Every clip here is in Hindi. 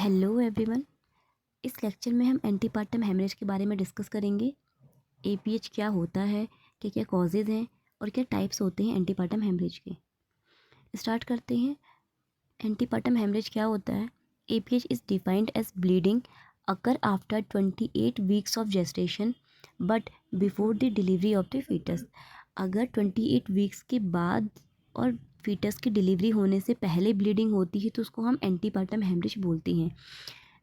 Hello everyone. इस लेक्चर में हम एंटीपार्टम हेमरेज के बारे में डिस्कस करेंगे। एपीएच क्या होता है, क्या क्या कॉजेज़ हैं और क्या टाइप्स होते हैं एंटीपार्टम हेमरेज के। स्टार्ट करते हैं। एंटीपार्टम हेमरेज क्या होता है? APH is defined as bleeding occur after 28 weeks of gestation but before the delivery of the fetus. अगर 28 वीक्स के बाद और फीटस की डिलीवरी होने से पहले ब्लीडिंग होती है तो उसको हम एंटीपार्टम हेमरेज बोलते हैं।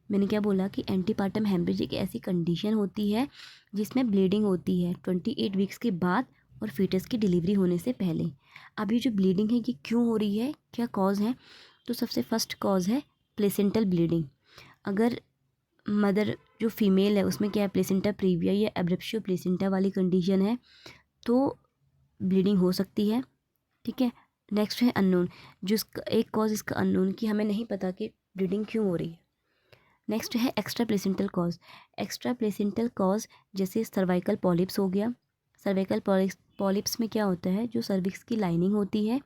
मैंने क्या बोला कि एंटीपार्टम हेमरेज एक ऐसी कंडीशन होती है जिसमें ब्लीडिंग होती है 28 वीक्स के बाद और फीटस की डिलीवरी होने से पहले। अब ये जो ब्लीडिंग है ये क्यों हो रही है, क्या कॉज है? तो सबसे फर्स्ट कॉज है प्लेसेंटल ब्लीडिंग। अगर मदर जो फीमेल है उसमें क्या है, प्लेसेंटा प्रीविया या एब्रेप्शियो प्लेसेंटा वाली कंडीशन है तो ब्लीडिंग हो सकती है। ठीक है। नेक्स्ट है अननोन, जो इसका एक कॉज इसका अननोन कि हमें नहीं पता कि ब्लीडिंग क्यों हो रही है। नेक्स्ट है extra placental cause. Extra placental cause जैसे सर्वाइकल पॉलिप्स हो गया। सर्वाइकल पॉलिप्स में क्या होता है, जो सर्विक्स की लाइनिंग होती है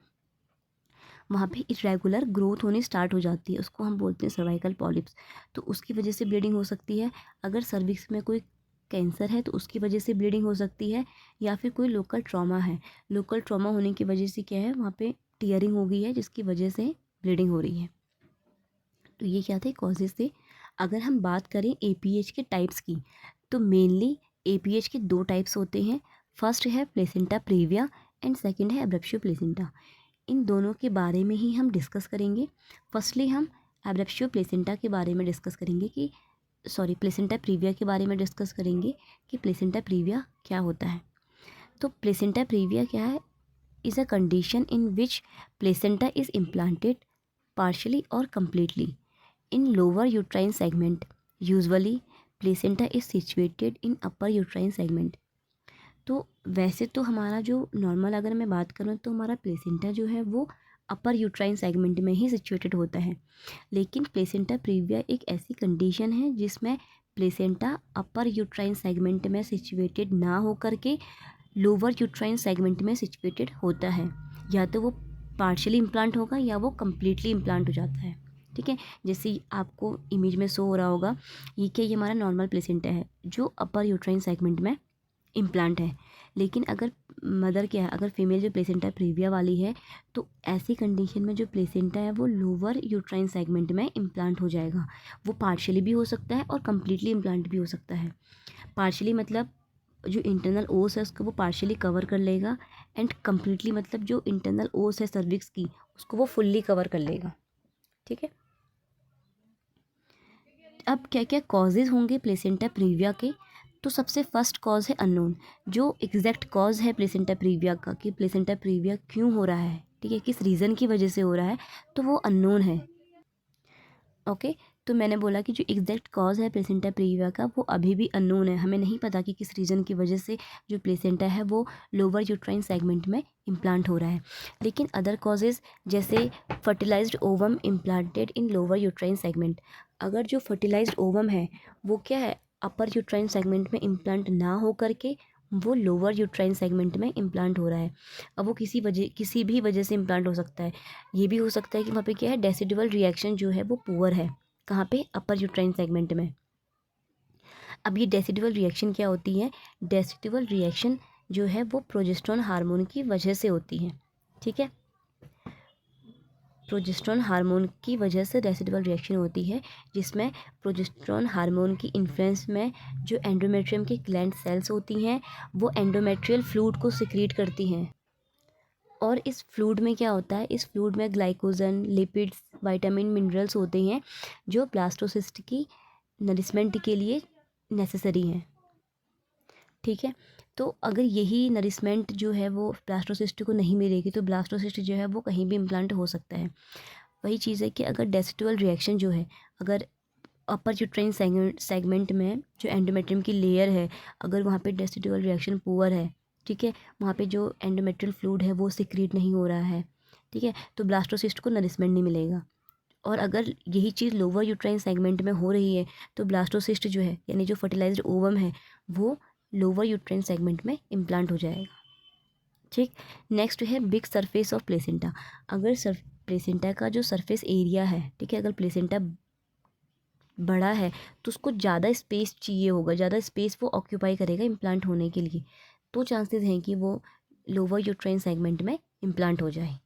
वहाँ पे इरेगुलर ग्रोथ होनी स्टार्ट हो जाती है, उसको हम बोलते हैं सर्वाइकल पॉलिप्स। तो उसकी वजह से ब्लीडिंग हो सकती है। अगर सर्विक्स में कोई कैंसर है तो उसकी वजह से ब्लीडिंग हो सकती है, या फिर कोई लोकल ट्रॉमा है। लोकल ट्रॉमा होने की वजह से क्या है, वहाँ पे टीयरिंग हो गई है जिसकी वजह से ब्लीडिंग हो रही है। तो ये क्या थे कॉजेज़ थे। अगर हम बात करें एपीएच के टाइप्स की तो मेनली एपीएच के दो टाइप्स होते हैं। फर्स्ट है प्लेसेंटा प्रीविया एंड सेकंड है एब्रेप्शियो प्लेसेंटा। इन दोनों के बारे में ही हम डिस्कस करेंगे। फर्स्टली हम एब्रेप्शियो प्लेसेंटा के बारे में डिस्कस करेंगे कि प्लेसेंटा प्रीविया के बारे में डिस्कस करेंगे कि प्लेसेंटा प्रीविया क्या होता है। तो प्लेसेंटा प्रीविया क्या है? Is a condition in which placenta is implanted partially or completely in lower uterine segment. Usually placenta is situated in upper uterine segment. तो वैसे तो हमारा जो नॉर्मल अगर मैं बात करूँ तो हमारा प्लेसेंटा जो है वो अपर यूट्राइन सेगमेंट में ही सिचुएटेड होता है। लेकिन प्लेसेंटा प्रीविया एक ऐसी कंडीशन है जिसमें प्लेसेंटा अपर यूट्राइन सेगमेंट में सिचुएटेड ना हो करके लोअर यूट्राइन सेगमेंट में सिचुएटेड होता है। या तो वो पार्शियली इम्प्लांट होगा या वो कम्प्लीटली इम्प्लांट हो जाता है। ठीक है। जैसे आपको इमेज में शो हो रहा होगा, ये क्या, ये हमारा नॉर्मल प्लेसेंटा है जो अपर यूट्राइन सेगमेंट में इम्प्लांट है। लेकिन अगर मदर क्या है, अगर फीमेल जो प्लेसेंटा प्रीविया वाली है तो ऐसी कंडीशन में जो प्लेसेंटा है वो लोअर यूट्राइन सेगमेंट में इम्प्लांट हो जाएगा। वो पार्शियली भी हो सकता है और कम्प्लीटली इम्प्लांट भी हो सकता है। पार्शियली मतलब जो इंटरनल ओस है उसको वो पार्शियली कवर कर लेगा, एंड कम्प्लीटली मतलब जो इंटरनल ओस है सर्विक्स की उसको वो फुल्ली कवर कर लेगा। ठीक है। अब क्या क्या कॉजेज़ होंगे प्लेसेंटा प्रीविया के? तो सबसे फर्स्ट कॉज है अननोन। जो एग्जैक्ट कॉज है प्लेसेंटा प्रीविया का कि प्लेसेंटा प्रीविया क्यों हो रहा है, ठीक है, किस रीज़न की वजह से हो रहा है, तो वो अननोन है। ओके। तो मैंने बोला कि जो एग्जैक्ट कॉज है प्लेसेंटा प्रीविया का वो अभी भी अननोन है, हमें नहीं पता कि किस रीज़न की वजह से जो प्लेसेंटा है वो लोअर यूट्राइन सेगमेंट में इम्प्लांट हो रहा है। लेकिन अदर कॉजेज़ जैसे fertilised ovum implanted in lower uterine segment. अगर जो फर्टिलाइज्ड ओवम है वो क्या है, अपर यूट्राइन सेगमेंट में इम्प्लांट ना हो करके वो लोअर यूट्राइन सेगमेंट में इम्प्लांट हो रहा है। अब वो किसी भी वजह से इम्प्लांट हो सकता है। ये भी हो सकता है कि वहाँ पे क्या है, डेसिडुअल रिएक्शन जो है वो पुअर है। कहाँ पे? अपर यूट्राइन सेगमेंट में। अब ये डेसिडुअल रिएक्शन क्या होती है? डेसिडुअल रिएक्शन जो है वो प्रोजेस्टेरोन हार्मोन की वजह से होती है। ठीक है। प्रोजेस्टेरोन हार्मोन की वजह से रेसिडुअल रिएक्शन होती है, जिसमें प्रोजेस्टेरोन हार्मोन की इन्फ्लुएंस में जो एंडोमेट्रियम की ग्लैंड सेल्स होती हैं वो एंडोमेट्रियल फ्लूइड को सिक्रीट करती हैं। और इस फ्लूइड में क्या होता है, इस फ्लूइड में ग्लाइकोजन, लिपिड्स, विटामिन, मिनरल्स होते हैं जो ब्लास्टोसिस्ट की नरिशमेंट के लिए नेसेसरी हैं। ठीक है। तो अगर यही नरिशमेंट जो है वो ब्लास्टोसिस्ट को नहीं मिलेगी तो ब्लास्टोसिस्ट जो है वो कहीं भी इम्प्लांट हो सकता है। वही चीज़ है कि अगर डेसिडुअल रिएक्शन जो है, अगर अपर यूट्राइन सेगमेंट में जो एंडोमेट्रियम की लेयर है अगर वहाँ पे डेसिडुअल रिएक्शन पुअर है, ठीक है, वहाँ पे जो एंडोमेट्रियल फ्लूइड है वो सिक्रीट नहीं हो रहा है, ठीक है, तो ब्लास्टोसिस्ट को नरिशमेंट नहीं मिलेगा। और अगर यही चीज़ लोअर यूट्राइन सेगमेंट में हो रही है तो ब्लास्टोसिस्ट जो है यानी जो फर्टिलाइज्ड ओवम है वो लोअर यूट्राइन सेगमेंट में इम्प्लांट हो जाएगा। ठीक। नेक्स्ट है बिग सरफेस ऑफ प्लेसेंटा। अगर प्लेसेंटा का जो सरफेस एरिया है, ठीक है, अगर प्लेसेंटा बड़ा है तो उसको ज़्यादा स्पेस चाहिए होगा, ज़्यादा स्पेस वो ऑक्यूपाई करेगा इम्प्लांट होने के लिए, तो चांसेस हैं कि वो लोअर यूट्राइन सेगमेंट में इम्प्लांट हो जाए।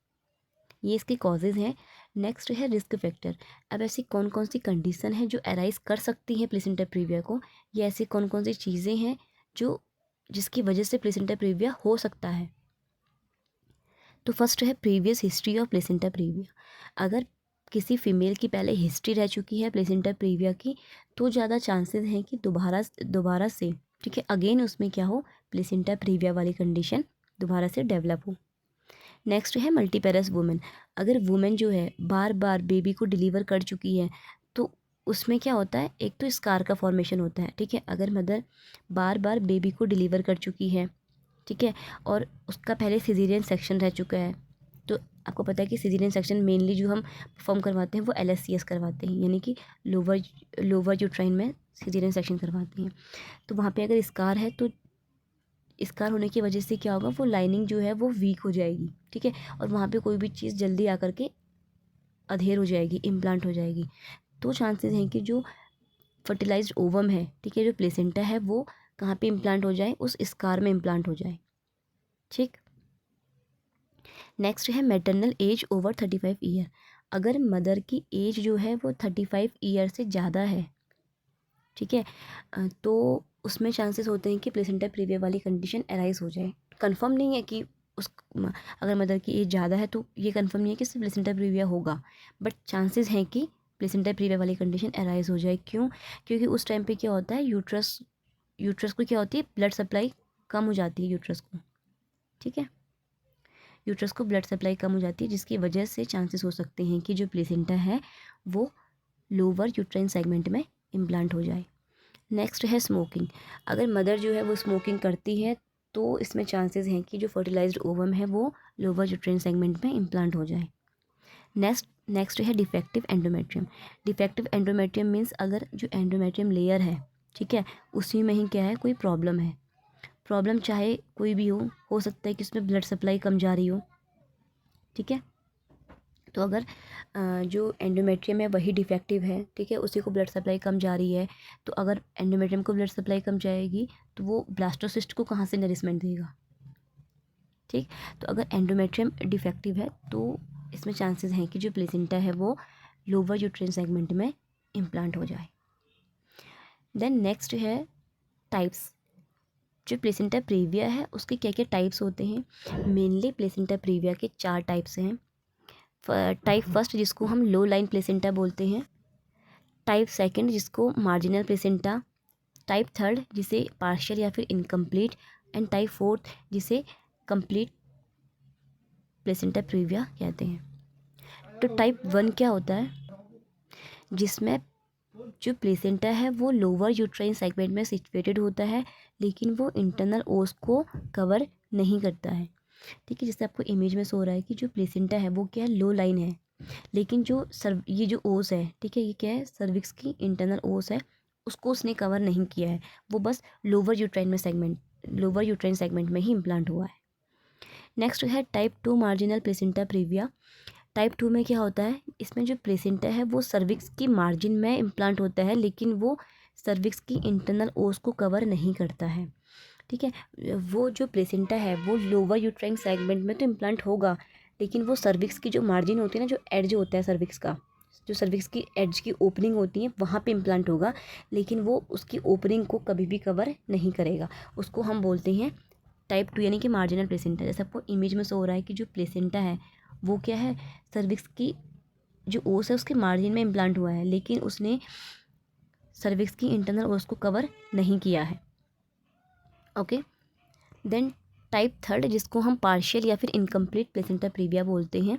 ये इसके कॉजेज़ हैं। नेक्स्ट है रिस्क फैक्टर। अब ऐसी कौन कौन सी कंडीशन है जो अराइज कर सकती हैं प्लेसेंटा प्रीविया को, या ऐसी कौन कौन सी चीज़ें हैं जो जिसकी वजह से प्लेसेंटा प्रीविया हो सकता है। तो फर्स्ट है previous history of placenta previa. अगर किसी फीमेल की पहले हिस्ट्री रह चुकी है प्लेसेंटा प्रीविया की, तो ज़्यादा चांसेस हैं कि दोबारा से, ठीक है, अगेन उसमें क्या हो, प्लेसेंटा प्रीविया वाली कंडीशन दोबारा से डेवलप हो। नेक्स्ट है मल्टीपेरस वुमेन। अगर वुमेन जो है बार बार बेबी को डिलीवर कर चुकी है, तो उसमें क्या होता है, एक तो स्कार का फॉर्मेशन होता है, ठीक है। अगर मदर बार बार बेबी को डिलीवर कर चुकी है, ठीक है, और उसका पहले सिजेरियन सेक्शन रह चुका है, तो आपको पता है कि सिजेरियन सेक्शन मेनली जो हम परफॉर्म करवाते हैं वो LSCS करवाते हैं, यानी कि लोअर यूट्राइन में सिजेरियन सेक्शन करवाते हैं। तो वहाँ पे अगर स्कार है तो स्कार होने की वजह से क्या होगा, वो लाइनिंग जो है वो वीक हो जाएगी, ठीक है, और वहाँ पे कोई भी चीज़ जल्दी आकर के अधेर हो जाएगी, इम्प्लांट हो जाएगी। तो चांसेस हैं कि जो फर्टिलाइज्ड ओवम है, ठीक है, जो प्लेसेंटा है, वो कहाँ पे इम्प्लांट हो जाए, उस स्कार में इम्प्लांट हो जाए, ठीक। नेक्स्ट है मैटरनल एज ओवर 35 ईयर। अगर मदर की एज जो है वो 35 ईयर से ज़्यादा है, ठीक है, तो उसमें चांसेस होते हैं कि प्लेसेंटा प्रीविया वाली कंडीशन अराइज हो जाए। कंफर्म नहीं है कि उस अगर मदर की एज ज़्यादा है तो ये कंफर्म नहीं है कि सिर्फ प्लेसेंटा प्रीविया होगा, बट चांसेस हैं कि प्लेसेंटा प्रीविया वाली कंडीशन अराइज हो जाए। क्यों? क्योंकि उस टाइम पे क्या होता है, यूट्रस को क्या होती है, ब्लड सप्लाई कम हो जाती है यूट्रस को, ठीक है, यूट्रस को ब्लड सप्लाई कम हो जाती है, जिसकी वजह से चांसेस हो सकते हैं कि जो प्लेसेंटा है वो लोअर यूट्राइन सेगमेंट में इम्प्लांट हो जाए। नेक्स्ट है स्मोकिंग। अगर मदर जो है वो स्मोकिंग करती है, तो इसमें चांसेस हैं कि जो फर्टिलाइज्ड ओवम है वो लोअर यूट्राइन सेगमेंट में इम्प्लांट हो जाए। नेक्स्ट है defective endometrium. Defective endometrium means अगर जो एंडोमेट्रियम लेयर है, ठीक है, उसी में ही क्या है, कोई प्रॉब्लम है। प्रॉब्लम चाहे कोई भी हो सकता है कि उसमें ब्लड सप्लाई कम जा रही हो, ठीक है। तो अगर जो एंडोमेट्रियम है वही डिफेक्टिव है, ठीक है, उसी को ब्लड सप्लाई कम जा रही है, तो अगर एंडोमेट्रियम को ब्लड सप्लाई कम जाएगी तो वो ब्लास्टोसिस्ट को कहाँ से नरिशमेंट देगा, ठीक। तो अगर एंडोमेट्रियम डिफेक्टिव है तो इसमें चांसेस हैं कि जो प्लेसेंटा है वो लोअर यूट्राइन सेगमेंट में इम्प्लांट हो जाए। देन नेक्स्ट है टाइप्स। जो प्लेसेंटा प्रीविया है उसके क्या क्या टाइप्स होते हैं। मेनली प्लेसेंटा प्रीविया के 4 टाइप्स हैं। टाइप फर्स्ट जिसको हम लो लाइन प्लेसेंटा बोलते हैं, टाइप सेकंड जिसको मार्जिनल प्लेसेंटा, टाइप थर्ड जिसे पार्शियल या फिर इनकम्प्लीट, एंड टाइप फोर्थ जिसे कंप्लीट प्लेसेंटा प्रीविया कहते हैं। तो टाइप 1 क्या होता है, जिसमें जो प्लेसेंटा है वो लोअर यूट्राइन सेगमेंट में सिचुएटेड होता है, लेकिन वो इंटरनल ओस को कवर नहीं करता है, ठीक है। जैसे आपको इमेज में सो रहा है कि जो प्लेसेंटा है वो क्या है, लो लाइन है, लेकिन जो ये जो ओस है, ठीक है, ये क्या है, सर्विक्स की इंटरनल ओस है, उसको उसने कवर नहीं किया है, वो बस लोअर यूट्राइन सेगमेंट में ही इम्प्लांट हुआ है। नेक्स्ट है type 2 marginal placenta previa. Type 2 में क्या होता है, इसमें जो प्लेसेंटा है वो सर्विक्स की मार्जिन में इम्प्लांट होता है, लेकिन वो सर्विक्स की इंटरनल ओस को कवर नहीं करता है, ठीक है। वो जो प्लेसेंटा है वो लोअर यूट्राइन सेगमेंट में तो इम्प्लांट होगा, लेकिन वो सर्विक्स की जो मार्जिन होती है ना, जो एड्ज होता है सर्विक्स का, जो सर्विक्स की एड्ज की ओपनिंग होती है वहाँ पे इम्प्लांट होगा, लेकिन वो उसकी ओपनिंग को कभी भी कवर नहीं करेगा। उसको हम बोलते हैं टाइप 2 यानी कि मार्जिनल प्लेसेंटा। जैसे आपको इमेज में सो रहा है कि जो प्लेसेंटा है वो क्या है, सर्विक्स की जो ओस है उसके मार्जिन में इम्प्लांट हुआ है, लेकिन उसने सर्विक्स की इंटरनल ओस को कवर नहीं किया है, ओके। देन टाइप थर्ड जिसको हम पार्शियल या फिर इनकम्प्लीट प्लेसेंटा प्रीविया बोलते हैं।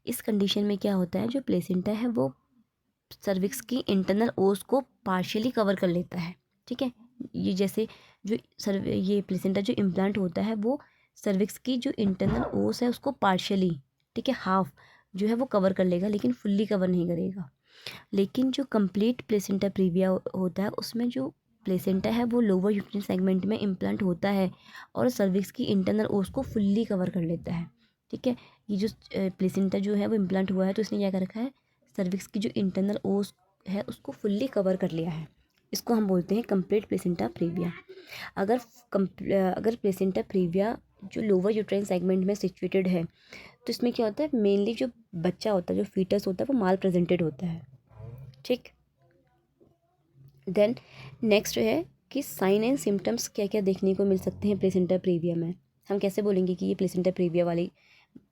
इस कंडीशन में क्या होता है, जो प्लेसेंटा है वो सर्विक्स की इंटरनल ओस को पार्शियली कवर कर लेता है, ठीक है। ये जैसे जो ये प्लेसेंटा जो इम्प्लांट होता है वो सर्विक्स की जो इंटरनल ओस है उसको पार्शियली, ठीक है, हाफ जो है वो कवर कर लेगा, लेकिन फुल्ली कवर नहीं करेगा। लेकिन जो कंप्लीट प्लेसेंटा प्रीविया होता है उसमें जो प्लेसेंटा है वो लोअर यूट्राइन सेगमेंट में इम्प्लांट होता है और सर्विक्स की इंटरनल ओस को फुल्ली कवर कर लेता है, ठीक है। ये जो प्लेसेंटा जो है वो इम्प्लांट हुआ है तो इसने क्या कर रखा है, सर्विक्स की जो इंटरनल ओस है उसको फुल्ली कवर कर लिया है, इसको हम बोलते हैं कंप्लीट प्लेसेंटा प्रीविया। अगर प्लेसेंटा प्रीविया जो लोअर यूट्राइन सेगमेंट में सिचुएटेड है तो इसमें क्या होता है, मेनली जो बच्चा होता है, जो फीटस होता है, वो माल प्रेजेंटेड होता है। ठीक, देन नेक्स्ट है कि साइन एंड सिम्टम्स क्या क्या देखने को मिल सकते हैं प्लेसेंटा प्रीविया में। हम कैसे बोलेंगे कि ये प्लेसेंटा प्रीविया वाली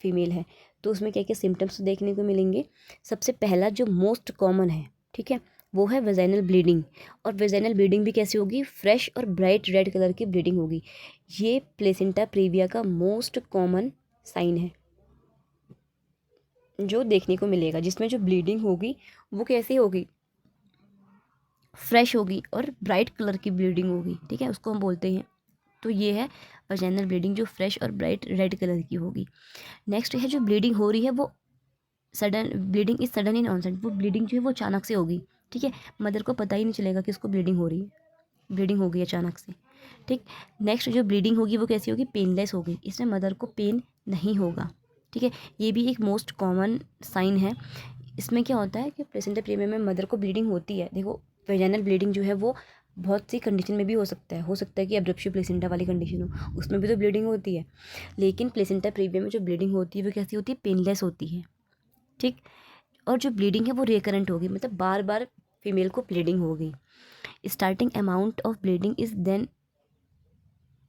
फीमेल है, तो उसमें क्या क्या सिम्टम्स देखने को मिलेंगे। सबसे पहला जो मोस्ट कॉमन है, ठीक है, वो है वेजाइनल ब्लीडिंग। और वेजाइनल ब्लीडिंग भी कैसी होगी, फ्रेश और ब्राइट रेड कलर की ब्लीडिंग होगी। ये प्लेसेंटा प्रीविया का मोस्ट कॉमन साइन है जो देखने को मिलेगा, जिसमें जो ब्लीडिंग होगी वो कैसी होगी, फ्रेश होगी और ब्राइट कलर की ब्लीडिंग होगी। ठीक है, उसको हम बोलते हैं, तो ये है वजाइनल ब्लीडिंग जो फ्रेश और ब्राइट रेड कलर की होगी। नेक्स्ट है जो ब्लीडिंग हो रही है वो sudden, bleeding is sudden in onset, वो ब्लीडिंग जो है वो अचानक से होगी। ठीक है, मदर को पता ही नहीं चलेगा कि उसको ब्लीडिंग हो रही है, ब्लीडिंग होगी अचानक से। ठीक, नेक्स्ट जो ब्लीडिंग होगी वो कैसी होगी, पेनलेस होगी, इसमें मदर को पेन नहीं होगा। ठीक है, ये भी एक मोस्ट कॉमन साइन है। इसमें क्या होता है कि प्लेसेंटा प्रीविया में मदर को ब्लीडिंग होती है। देखो वेजाइनल ब्लीडिंग जो है वो बहुत सी कंडीशन में भी हो सकता है कि एब्रप्शन प्लेसेंटा वाली कंडीशन हो, उसमें भी तो ब्लीडिंग होती है। लेकिन प्लेसेंटा प्रीविया में जो ब्लीडिंग होती है वो कैसी होती है, पेनलेस होती है। ठीक, और जो ब्लीडिंग है वो रिकरेंट होगी, मतलब बार बार फीमेल को ब्लीडिंग होगी। Starting amount of bleeding is then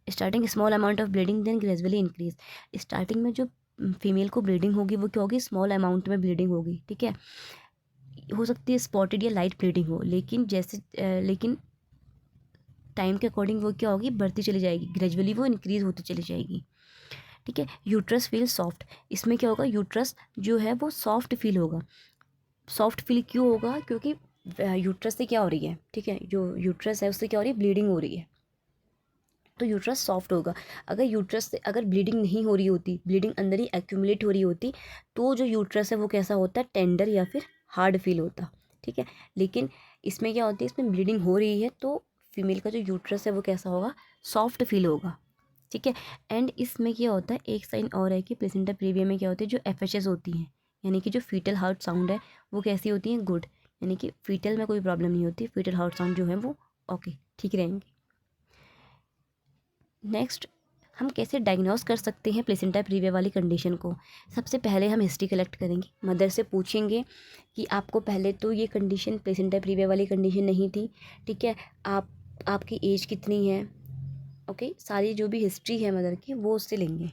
starting small amount of bleeding then gradually increase. Starting में जो फीमेल को ब्लीडिंग होगी वो क्या होगी, स्मॉल अमाउंट में ब्लीडिंग होगी। ठीक है, हो सकती है स्पॉटेड या लाइट ब्लीडिंग हो, लेकिन टाइम के अकॉर्डिंग वो क्या होगी, बढ़ती चली जाएगी, ग्रेजुअली वो इंक्रीज होती चली जाएगी। ठीक है, यूट्रस फील सॉफ्ट, इसमें क्या होगा, यूट्रस जो है वो सॉफ्ट फील होगा। सॉफ्ट फील क्यों होगा, क्योंकि यूट्रस से क्या हो रही है, ठीक है, जो यूट्रस है उससे क्या हो रही है, ब्लीडिंग हो रही है, तो यूट्रस सॉफ्ट होगा। अगर यूट्रस से अगर ब्लीडिंग नहीं हो रही होती, ब्लीडिंग अंदर ही एक्यूमुलेट हो रही होती, तो जो यूट्रस है वो कैसा होता है, टेंडर या फिर हार्ड फील होता। ठीक है, लेकिन इसमें क्या होती है, इसमें ब्लीडिंग हो रही है तो फीमेल का जो यूट्रस है वो कैसा होगा, सॉफ्ट फील होगा। ठीक है, एंड इसमें क्या होता है, एक साइन और है कि प्लेसेंटा प्रीविया में क्या होती है, जो एफएचएस होती हैं, यानी कि जो फीटल हार्ट साउंड है वो कैसी होती हैं, गुड, यानी कि फीटल में कोई प्रॉब्लम नहीं होती, फीटल हार्ट साउंड जो है वो ओके, ठीक रहेंगे। नेक्स्ट, हम कैसे डायग्नोस कर सकते हैं प्लेसेंटा प्रीविया वाली कंडीशन को। सबसे पहले हम हिस्ट्री कलेक्ट करेंगे, मदर से पूछेंगे कि आपको पहले तो ये कंडीशन प्लेसेंटा प्रीविया वाली कंडीशन नहीं थी। ठीक है, आपकी एज कितनी है, ओके, सारी जो भी हिस्ट्री है मदर की वो उससे लेंगे।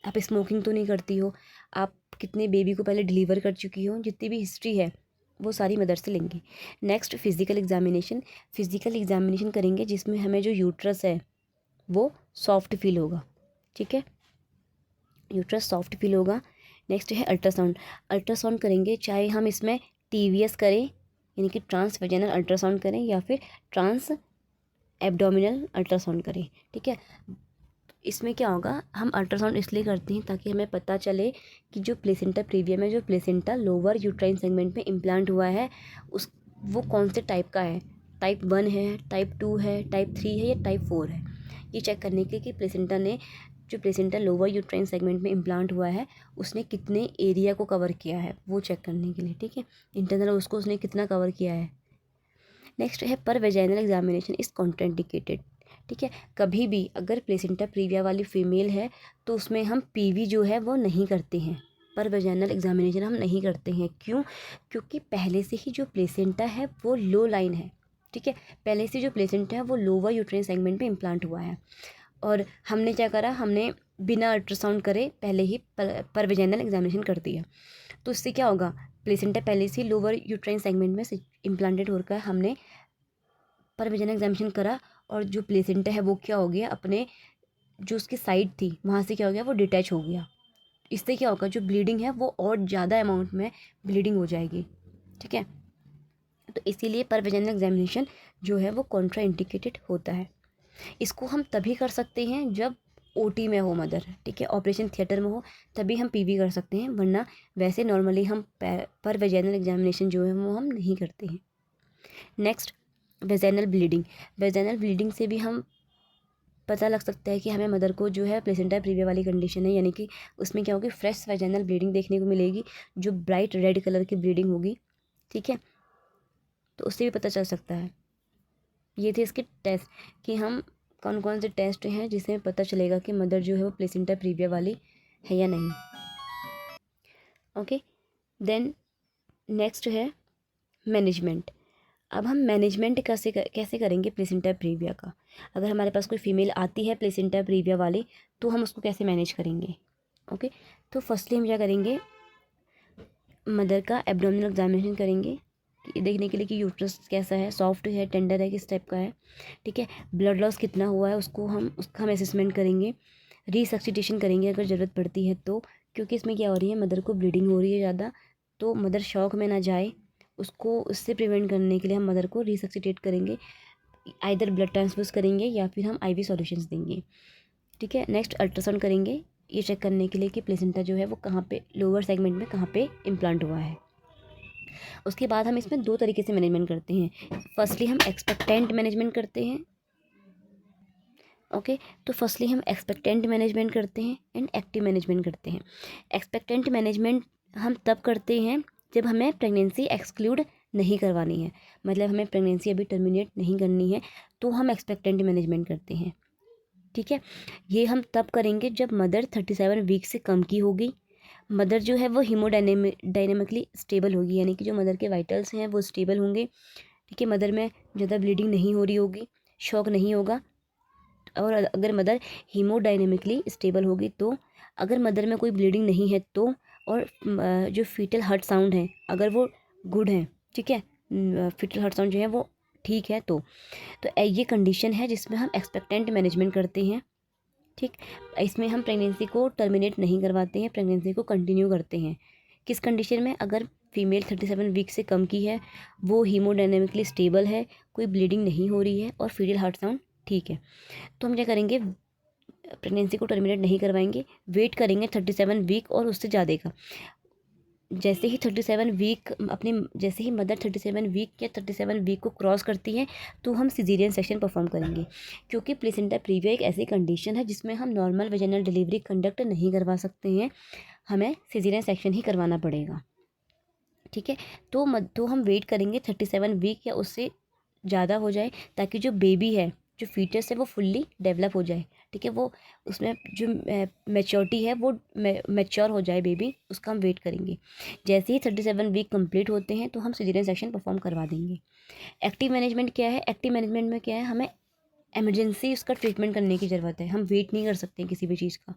आप स्मोकिंग तो नहीं करती हो, आप कितने बेबी को पहले डिलीवर कर चुकी हो, जितनी भी हिस्ट्री है वो सारी मदर से लेंगे। नेक्स्ट फिजिकल एग्जामिनेशन करेंगे, जिसमें हमें जो यूट्रस है वो सॉफ्ट फील होगा। ठीक है, यूट्रस सॉफ्ट फील होगा। नेक्स्ट है अल्ट्रासाउंड करेंगे, चाहे हम इसमें टीवीएस करें यानी कि ट्रांस वेजाइनल अल्ट्रासाउंड करें या फिर ट्रांस एब्डोमिनल अल्ट्रासाउंड करें। ठीक है, इसमें क्या होगा, हम अल्ट्रासाउंड इसलिए करते हैं ताकि हमें पता चले कि जो प्लेसेंटा प्रीविया में जो प्लेसेंटा लोअर यूट्राइन सेगमेंट में इम्प्लांट हुआ है उस वो कौन से टाइप का है, टाइप 1 है, टाइप 2 है, टाइप 3 है या टाइप 4 है। ये चेक करने के लिए कि प्लेसेंटा लोअर यूट्राइन सेगमेंट में इम्प्लांट हुआ है उसने कितने एरिया को कवर किया है, वो चेक करने के लिए। ठीक है, इंटरनल उसको उसने कितना कवर किया है। नेक्स्ट है पर वेजाइनल एग्जामिनेशन इज कॉन्ट्राइंडिकेटेड। ठीक है, कभी भी अगर प्लेसेंटा प्रीविया वाली फीमेल है तो उसमें हम पीवी जो है वो नहीं करते हैं, पर वेजाइनल एग्जामिनेशन हम नहीं करते हैं। क्यों, क्योंकि पहले से ही जो प्लेसेंटा है वो लो लाइन है। ठीक है, पहले से जो प्लेसेंटा है वो लोअर यूट्राइन सेगमेंट में इम्प्लांट हुआ है और हमने क्या करा, हमने बिना अल्ट्रासाउंड करे पहले ही पर वेजाइनल एग्जामिनेशन कर दिया। तो इससे क्या होगा, प्लेसेंटा पहले से लोअर यूट्राइन सेगमेंट में इम्प्लांटेड हो रखा है, हमने पर वेजाइनल एग्जामिनेशन करा और जो प्लेसेंटा है वो क्या हो गया, अपने जो उसकी साइड थी वहाँ से क्या हो गया, वो डिटैच हो गया। इससे क्या होगा, जो ब्लीडिंग है वो और ज़्यादा अमाउंट में ब्लीडिंग हो जाएगी। ठीक है, तो इसीलिए पर वेजाइनल एग्जामिनेशन जो है वो कॉन्ट्रा इंडिकेटेड होता है। इसको हम तभी कर सकते हैं जब ओटी में हो मदर, ठीक है, ऑपरेशन थिएटर में हो, तभी हम पीवी कर सकते हैं, वरना वैसे नॉर्मली हम पर वेजाइनल एग्जामिनेशन जो है वो हम नहीं करते हैं। नेक्स्ट, वेजाइनल ब्लीडिंग से भी हम पता लग सकता है कि हमें मदर को जो है प्लेसेंटा प्रीविया वाली कंडीशन है, यानी कि उसमें क्या होगी, फ्रेश वेजाइनल ब्लीडिंग देखने को मिलेगी जो ब्राइट रेड कलर की ब्लीडिंग होगी। ठीक है, तो उससे भी पता चल सकता है। ये थे इसके टेस्ट कि हम कौन कौन से टेस्ट हैं जिससे पता चलेगा कि मदर जो है वो प्लेसेंटा प्रीविया वाली है या नहीं। ओके, देन नेक्स्ट है मैनेजमेंट। अब हम मैनेजमेंट कैसे करेंगे प्लेसेंटा प्रीविया का। अगर हमारे पास कोई फीमेल आती है प्लेसेंटा प्रीविया वाली, तो हम उसको कैसे मैनेज करेंगे। ओके, तो फर्स्टली हम क्या करेंगे, मदर का एब्डोमिनल एग्जामिनेशन करेंगे कि देखने के लिए कि यूट्रस कैसा है, सॉफ्ट है, टेंडर है, किस टाइप का है। ठीक है, ब्लड लॉस कितना हुआ है उसका हम असेसमेंट करेंगे। रिसक्सिटेशन करेंगे अगर ज़रूरत पड़ती है तो, क्योंकि इसमें क्या हो रही है, मदर को ब्लीडिंग हो रही है ज़्यादा, तो मदर शॉक में ना जाए, उससे प्रिवेंट करने के लिए हम मदर को रिसक्सिटेट करेंगे, आइदर ब्लड ट्रांसफ्यूज़ करेंगे या फिर हम आईवी सॉल्यूशंस देंगे। ठीक है, नेक्स्ट अल्ट्रासाउंड करेंगे ये चेक करने के लिए कि प्लेसेंटा जो है वो कहाँ पे, लोअर सेगमेंट में कहाँ पे इम्प्लांट हुआ है। उसके बाद हम इसमें दो तरीके से मैनेजमेंट करते हैं। फर्स्टली हम एक्सपेक्टेंट मैनेजमेंट करते हैं। ओके, तो फर्स्टली हम एक्सपेक्टेंट मैनेजमेंट करते हैं एंड एक्टिव मैनेजमेंट करते हैं। एक्सपेक्टेंट मैनेजमेंट हम तब करते हैं जब हमें प्रेगनेंसी एक्सक्लूड नहीं करवानी है, मतलब हमें प्रेगनेंसी अभी टर्मिनेट नहीं करनी है, तो हम एक्सपेक्टेंट मैनेजमेंट करते हैं। ठीक है, ये हम तब करेंगे जब मदर 37 वीक से कम की होगी, मदर जो है वो डायनेमिकली स्टेबल होगी, यानी कि जो मदर के वाइटल्स हैं वो स्टेबल होंगे। ठीक है, मदर में ज़्यादा ब्लीडिंग नहीं हो रही होगी, शॉक नहीं होगा, और अगर मदर हीमोडायनेमिकली स्टेबल होगी तो, अगर मदर में कोई ब्लीडिंग नहीं है तो, और जो फीटल हार्ट साउंड है अगर वो गुड है, ठीक है, फीटल हार्ट साउंड जो है वो ठीक है, तो ये कंडीशन है जिसमें हम एक्सपेक्टेंट मैनेजमेंट करते हैं। ठीक, इसमें हम प्रेगनेंसी को टर्मिनेट नहीं करवाते हैं, प्रेगनेंसी को कंटिन्यू करते हैं। किस कंडीशन में, अगर फीमेल 37 वीक से कम की है, वो हीमोडायनेमिकली स्टेबल है, कोई ब्लीडिंग नहीं हो रही है और फीटल हार्ट साउंड ठीक है, तो हम क्या करेंगे, प्रेगनेंसी को टर्मिनेट नहीं करवाएंगे, वेट करेंगे 37 वीक और उससे ज़्यादा का। जैसे ही 37 वीक जैसे ही मदर 37 वीक या 37 वीक को क्रॉस करती है, तो हम सिजेरियन सेक्शन परफॉर्म करेंगे, क्योंकि प्लेसेंटा प्रीविया एक ऐसी कंडीशन है जिसमें हम नॉर्मल वेजाइनल डिलीवरी कंडक्ट नहीं करवा सकते हैं, हमें सिजेरियन सेक्शन ही करवाना पड़ेगा। ठीक है, तो हम वेट करेंगे 37 वीक या उससे ज़्यादा हो जाए, ताकि जो बेबी है, जो फीटस है, वो फुल्ली डेवलप हो जाए। ठीक है, वो उसमें जो मैच्योरिटी है वो मैच्योर हो जाए बेबी, उसका हम वेट करेंगे। जैसे ही 37 वीक कंप्लीट होते हैं तो हम सिजेरियन सेक्शन परफॉर्म करवा देंगे। एक्टिव मैनेजमेंट क्या है, एक्टिव मैनेजमेंट में क्या है, हमें एमरजेंसी उसका ट्रीटमेंट करने की ज़रूरत है, हम वेट नहीं कर सकते किसी भी चीज़ का।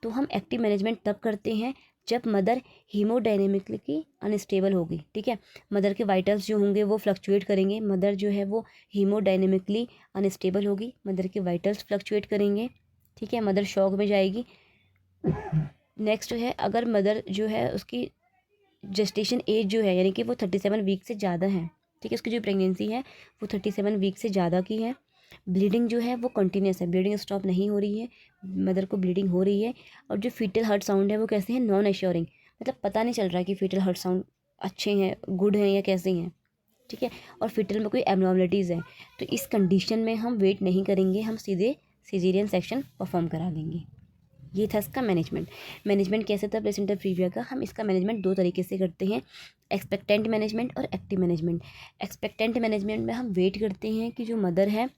तो हम एक्टिव मैनेजमेंट तब करते हैं जब मदर हीमोडायनेमिकली अनस्टेबल होगी। ठीक है, मदर के वाइटल्स जो होंगे वो फ्लक्चुएट करेंगे, मदर जो है वो हीमोडायनेमिकली अनस्टेबल होगी, मदर के वाइटल्स फ्लक्चुएट करेंगे। ठीक है, मदर शॉक में जाएगी। नेक्स्ट है, अगर मदर जो है उसकी जेस्टेशन एज जो है, यानी कि वो 37 वीक से ज़्यादा है, ठीक है, उसकी जो प्रेगनेंसी है वो 37 वीक से ज़्यादा की है, ब्लीडिंग जो है वो कंटिन्यूस है, ब्लीडिंग स्टॉप नहीं हो रही है, मदर को ब्लीडिंग हो रही है, और जो फीटल हार्ट साउंड है वो कैसे हैं, नॉन एश्योरिंग, मतलब पता नहीं चल रहा है कि फीटल हार्ट साउंड अच्छे हैं, गुड हैं या कैसे हैं। ठीक है, और फीटल में कोई एबनॉर्मलिटीज़ है, तो इस कंडीशन में हम वेट नहीं करेंगे, हम सीधे सिजेरियन सेक्शन परफॉर्म करा देंगे। ये था इसका मैनेजमेंट कैसे था प्लेसेंटा प्रीविया का। हम इसका मैनेजमेंट दो तरीके से करते हैं, एक्सपेक्टेंट मैनेजमेंट और एक्टिव मैनेजमेंट। एक्सपेक्टेंट मैनेजमेंट में हम वेट करते हैं कि जो मदर है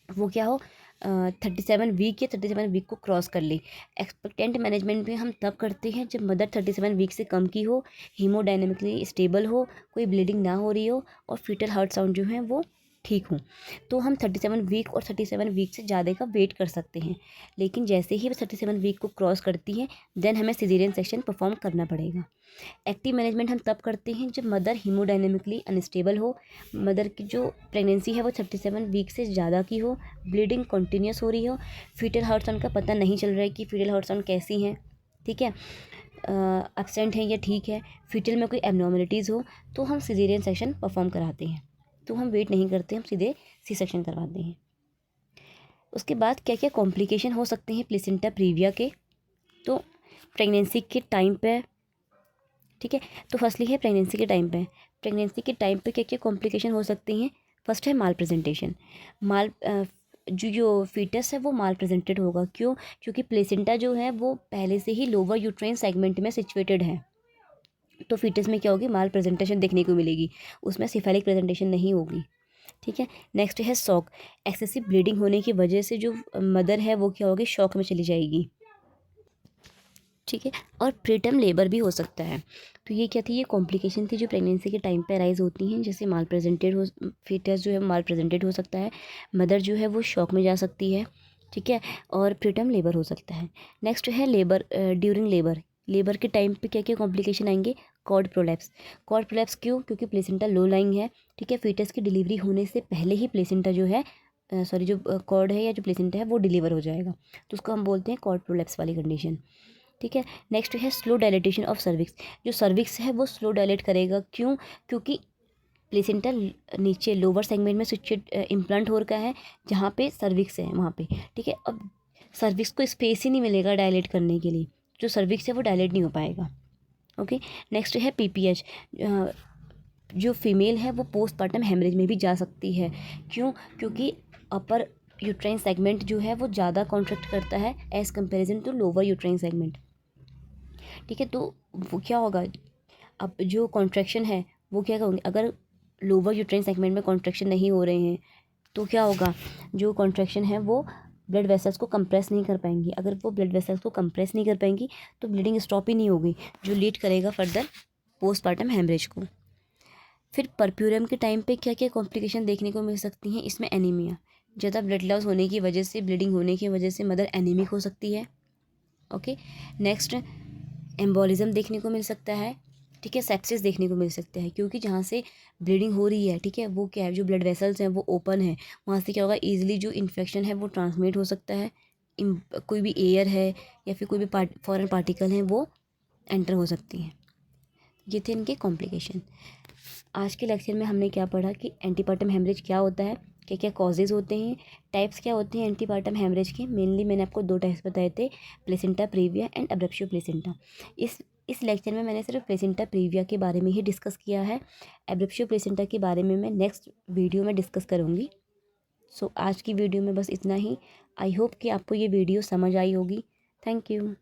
वो क्या हो, 37 वीक या 37 वीक को क्रॉस कर ली। एक्सपेक्टेंट मैनेजमेंट में हम तब करते हैं जब मदर 37 वीक से कम की हो, हीमोडायनेमिकली स्टेबल हो, कोई ब्लीडिंग ना हो रही हो, और फीटल हार्ट साउंड जो है वो ठीक हो, तो हम 37 वीक और 37 वीक से ज़्यादा का वेट कर सकते हैं। लेकिन जैसे ही वो 37 वीक को क्रॉस करती है, देन हमें सिजेरियन सेक्शन परफॉर्म करना पड़ेगा। एक्टिव मैनेजमेंट हम तब करते हैं जब मदर हीमोडायनेमिकली अनस्टेबल हो, मदर की जो प्रेगनेंसी है वो 37 वीक से ज़्यादा की हो, ब्लीडिंग कंटिन्यूस हो रही हो, फीटल हार्ट साउंड का पता नहीं चल रहा है कि फीटल हार्ट साउंड कैसी हैं, ठीक है, एब्सेंट है या ठीक है, फीटल में कोई एबनॉर्मलिटीज़ हो, तो हम सिजेरियन सेक्शन परफॉर्म कराते हैं। तो हम वेट नहीं करते, हम सीधे सी सेक्शन करवाते हैं। उसके बाद क्या क्या कॉम्प्लिकेशन हो सकते हैं प्लेसेंटा प्रीविया के, तो प्रेगनेंसी के टाइम पे, ठीक है, तो फर्स्टली है प्रेगनेंसी के टाइम पे क्या क्या कॉम्प्लिकेशन हो सकती हैं। फर्स्ट है माल प्रेजेंटेशन। माल जो फीटस है वो माल प्रेजेंटेड होगा, क्यों, क्योंकि प्लेसेंटा जो है वो पहले से ही लोअर यूट्राइन सेगमेंट में सिचुएटेड है, तो फीटस में क्या होगी, माल प्रेजेंटेशन देखने को मिलेगी, उसमें सिफेलिक प्रेजेंटेशन नहीं होगी। ठीक है। नेक्स्ट है शॉक। एक्सेसिव ब्लीडिंग होने की वजह से जो मदर है वो क्या होगी, शॉक में चली जाएगी। ठीक है। और प्रीटर्म लेबर भी हो सकता है। तो ये क्या थी, ये कॉम्प्लिकेशन थी जो प्रेगनेंसी के टाइम पे अराइज होती हैं, जैसे माल प्रेजेंटेड हो, फीटस जो है माल प्रेजेंटेड हो सकता है, मदर जो है वो शॉक में जा सकती है। ठीक है। और प्रीटर्म लेबर हो सकता है। नेक्स्ट है लेबर, ड्यूरिंग लेबर, लेबर के टाइम पे क्या क्या कॉम्प्लिकेशन आएंगे, कॉर्ड प्रोलैप्स। कॉर्ड प्रोलैप्स क्यों, क्योंकि प्लेसेंटा लो लाइंग है। ठीक है। फीटस की डिलीवरी होने से पहले ही प्लेसेंटा जो है, सॉरी जो कॉर्ड है या जो प्लेसेंटा है वो डिलीवर हो जाएगा, तो उसको हम बोलते हैं कॉर्ड प्रोलैप्स वाली कंडीशन। ठीक है। नेक्स्ट है स्लो डायलेटेशन ऑफ सर्विक्स। जो सर्विक्स है वो स्लो डायलेट करेगा, क्यों, क्योंकि प्लेसेंटा नीचे लोअर सेगमेंट में सिचुएट इम्प्लांट हो रखा है, जहाँ पे सर्विक्स है वहाँ पे। ठीक है। अब सर्विक्स को स्पेस ही नहीं मिलेगा डायलेट करने के लिए, जो सर्विक्स है वो डायलेट नहीं हो पाएगा। ओके। नेक्स्ट है पीपीएच। जो फीमेल है वो पोस्टपार्टम हेमरेज में भी जा सकती है, क्यों, क्योंकि अपर यूट्राइन सेगमेंट जो है वो ज़्यादा कॉन्ट्रैक्ट करता है as comparison to lower uterine segment. ठीक है। तो वो क्या होगा, अब जो कॉन्ट्रैक्शन है वो क्या कहोगे, अगर लोअर यूट्राइन सेगमेंट में कॉन्ट्रैक्शन नहीं हो रहे हैं तो क्या होगा, जो कॉन्ट्रैक्शन है वो ब्लड वेसल्स को कंप्रेस नहीं कर पाएंगी। अगर वो ब्लड वेसल्स को कंप्रेस नहीं कर पाएंगी तो ब्लीडिंग स्टॉप ही नहीं होगी, जो लीड करेगा फर्दर पोस्टपार्टम हेमरेज को। फिर परप्यूरम के टाइम पे क्या क्या कॉम्प्लिकेशन देखने को मिल सकती हैं, इसमें एनीमिया, ज़्यादा ब्लड लॉस होने की वजह से, ब्लीडिंग होने की वजह से मदर एनीमिक हो सकती है। ओके। नेक्स्ट एम्बोलिज्म देखने को मिल सकता है। ठीक है। सेप्सिस देखने को मिल सकता है, क्योंकि जहाँ से ब्लीडिंग हो रही है, ठीक है, वो क्या है, जो ब्लड वेसल्स हैं वो ओपन है, वहाँ से क्या होगा, ईजिली जो इन्फेक्शन है वो ट्रांसमिट हो सकता है। कोई भी एयर है या फिर कोई भी फॉरेन पार्टिकल हैं वो एंटर हो सकती हैं। ये थे इनके कॉम्प्लिकेशन। आज के लेक्चर में हमने क्या पढ़ा कि एंटीपार्टम हेमरेज क्या होता है, क्या क्या कॉजेज़ होते हैं, टाइप्स क्या होते हैं एंटीपार्टम हेमरेज के। मेनली मैंने आपको 2 टाइप्स बताए थे, प्लेसेंटा प्रीविया एंड अब्रप्शियो प्लेसेंटा। इस लेक्चर में मैंने सिर्फ प्लेसेंटा प्रीविया के बारे में ही डिस्कस किया है। एब्रप्शियो प्लेसेंटा के बारे में मैं नेक्स्ट वीडियो में डिस्कस करूँगी। सो आज की वीडियो में बस इतना ही। आई होप कि आपको ये वीडियो समझ आई होगी। Thank you.